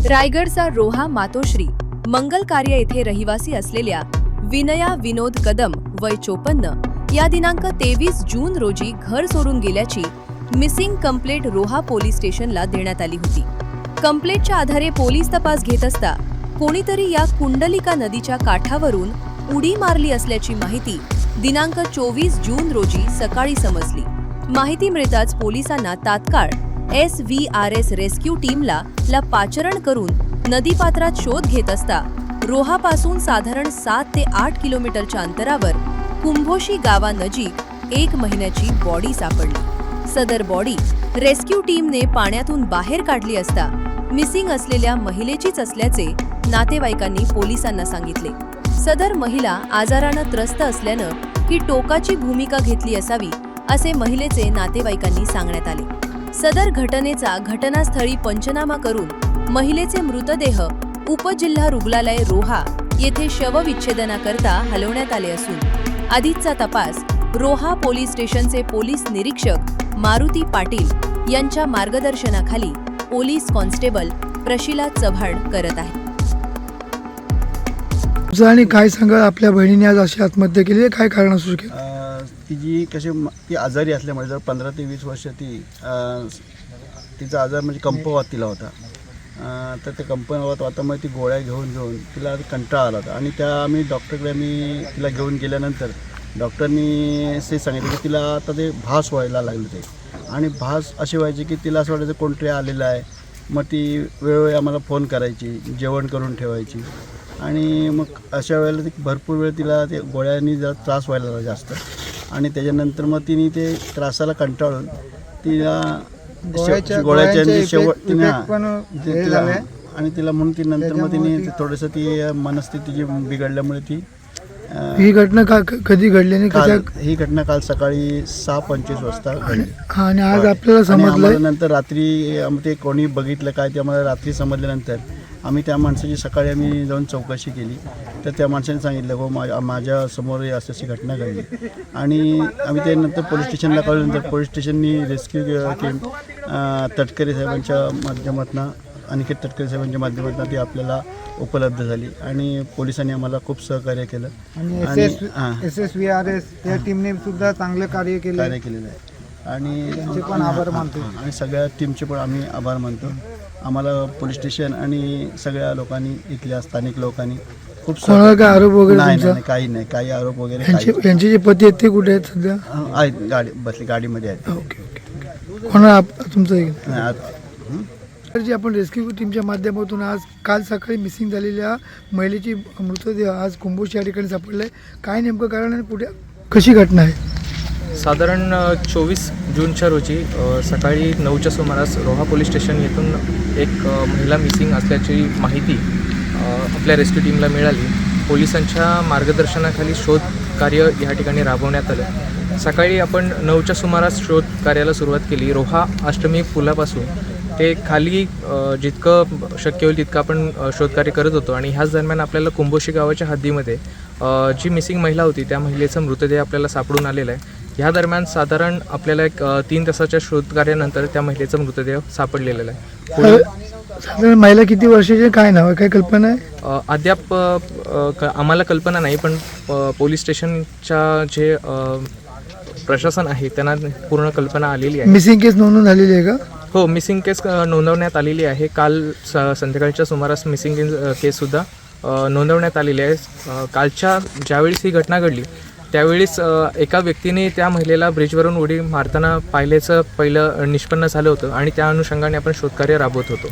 रायगडचा रोहा मातोश्री मंगल कार्य येथे रहिवासी असलेल्या विनया विनोद कदम वय 54 या दिनांक 23 जून रोजी घर सोडून गेल्याची मिसिंग कंप्लेंट रोहा पोलीस स्टेशनला देण्यात आली होती। कंप्लेंटच्या आधारे पोलीस तपास घेत असता कोणीतरी या कुंडलिका नदीच्या काठावरून उडी मारली असल्याची माहिती दिनांक 24 जून रोजी सकाळी समजली। माहिती मिळताच पोलिसांना तात्काळ SVRS रेस्क्यू टीमला पाचारण करून नदीपात्रात शोध घेत असता रोहापासून साधारण 7 ते 8 किलोमीटरच्या अंतरावर कुंभोशी गावानजीक 1 महिन्याची बॉडी सापडली। सदर बॉडी रेस्क्यू टीमने पाण्यातून बाहेर काढली असता मिसिंग असलेल्या महिलेचीच असल्याचे नातेवाईकांनी पोलिसांना सांगितले। सदर महिला आजारानं त्रस्त असल्यानं ही टोकाची भूमिका घेतली असावी असे महिलेचे नातेवाईकांनी सांगण्यात आले। सदर घटनेचा घटनास्थळी पंचनामा करून महिलेचे मृतदेह उपजिल्हा रुग्णालय रोहा येथे शवविच्छेदनाकरता हलवण्यात आले असून आधीचा तपास रोहा पोलीस स्टेशनचे पोलीस निरीक्षक मारुती पाटील यांच्या मार्गदर्शनाखाली पोलीस कॉन्स्टेबल प्रशिला चव्हाण करत आहेत। आणि काय सांगा, आपल्या बहिणीने आज अशी आत्महत्या केली, काय कारण असू शकेल? ती आजारी असल्यामुळे जर 15 ते 20 वर्ष तिचा आजार म्हणजे कंपवात तिला होता। तर ते कंपवात होतामुळे ती गोळ्या घेऊन तिला कंटाळा आला होता आणि आम्ही डॉक्टरकडे तिला घेऊन गेल्यानंतर डॉक्टरनी असे सांगितलं की तिला आता ते भास व्हायला लागले ते आणि भास असे व्हायचे की तिला असं वाटायचं कोणतरी आलेलं आहे। मग ती वेळोवेळी आम्हाला फोन करायची, जेवण करून ठेवायची आणि मग अशा वेळेला ती भरपूर वेळ तिला ते गोळ्यांनी जरा त्रास व्हायला लागला जास्त आणि त्याच्यानंतर मग तिने ते त्रासाला कंटाळून तिला गोळ्याच्या शेवट आणि तिला म्हणून ती नंतर मग तिने थोडंसं ती मनस्थिती बिघडल्यामुळे ती ही घटना कधी घडली? ही घटना काल सकाळी 6:25 वाजता घडली आणि आज आपल्याला समजलं नंतर रात्री ते कोणी बघितलं काय ते आम्हाला रात्री समजल्यानंतर आम्ही त्या माणसाची सकाळी आम्ही जाऊन चौकशी केली तर त्या माणसाने सांगितलं हो माझ्या समोर अशी घटना घडली आणि आम्ही ते नंतर पोलीस स्टेशनला कळल्यानंतर पोलीस स्टेशननी रेस्क्यू टीम तटकरे साहेबांच्या माध्यमातून अनिकेत तटकरे साहेबांच्या माध्यमातून ती आपल्याला उपलब्ध झाली आणि पोलिसांनी आम्हाला खूप सहकार्य केलं आणि SVRS या टीमने सुद्धा चांगलं कार्य केलेलं आहे आणि त्यांचे पण आभार मानतो आणि सगळ्या टीमचे पण आम्ही आभार मानतो। आम्हाला पोलीस स्टेशन आणि सगळ्या लोकांनी इथल्या स्थानिक लोकांनी खूप काय आरोप वगैरे नाही काही आरोप वगैरे यांचे जे पती आहेत ते कुठे आहेत सध्या? आहेत गाडीमध्ये आहेत। ओके कोणा तुमचं जी आपण रेस्क्यू टीमच्या माध्यमातून आज काल सकाळी मिसिंग झालेल्या महिलेची मृतदेह आज कुंभोशी या ठिकाणी सापडलाय, काय नेमकं कारण आणि पुढे कशी घटना आहे? साधारण 24 जूनच्या रोजी सकाळी 9च्या सुमारास रोहा पोलीस स्टेशन येथून एक महिला मिसिंग असल्याची माहिती आपल्या रेस्क्यू टीमला मिळाली। पोलिसांच्या मार्गदर्शनाखाली शोध कार्य या ठिकाणी राबवण्यात आलं। सकाळी आपण 9च्या सुमारास शोध कार्याला सुरुवात केली। रोहा अष्टमी पुलापासून ते खाली जितकं शक्य होईल तितकं आपण शोधकार्य करत होतो आणि ह्याच दरम्यान आपल्याला कुंभोशी गावाच्या हद्दीमध्ये जी मिसिंग महिला होती त्या महिलेचा मृतदेह आपल्याला सापडून आलेला आहे। ह्या दरम्यान साधारण आपल्याला एक 3 तासाच्या शोधकार्यानंतर त्या महिलेचा मृतदेह सापडलेला आहे। साधारण महिला किती वर्षाची, काय नाव आहे, काय कल्पना आहे? अद्याप आम्हाला कल्पना नाही, पण पोलीस स्टेशनच्या जे प्रशासन आहे त्यांना पूर्ण कल्पना आलेली आहे। मिसिंग केस नोंदवून झालेली आहे का? हो, मिसिंग केस नोंदवण्यात आलेली आहे। काल संध्याकाळच्या सुमारास मिसिंग केससुद्धा नोंदवण्यात आलेली आहे। कालच्या ज्यावेळेस ही घटना घडली त्यावेळेस एका व्यक्तीने त्या महिलेला ब्रिजवरून उडी मारताना पाहिल्याचं पहिलं निष्पन्न झालं होतं आणि त्या अनुषंगाने आपण शोधकार्य राबवत होतो।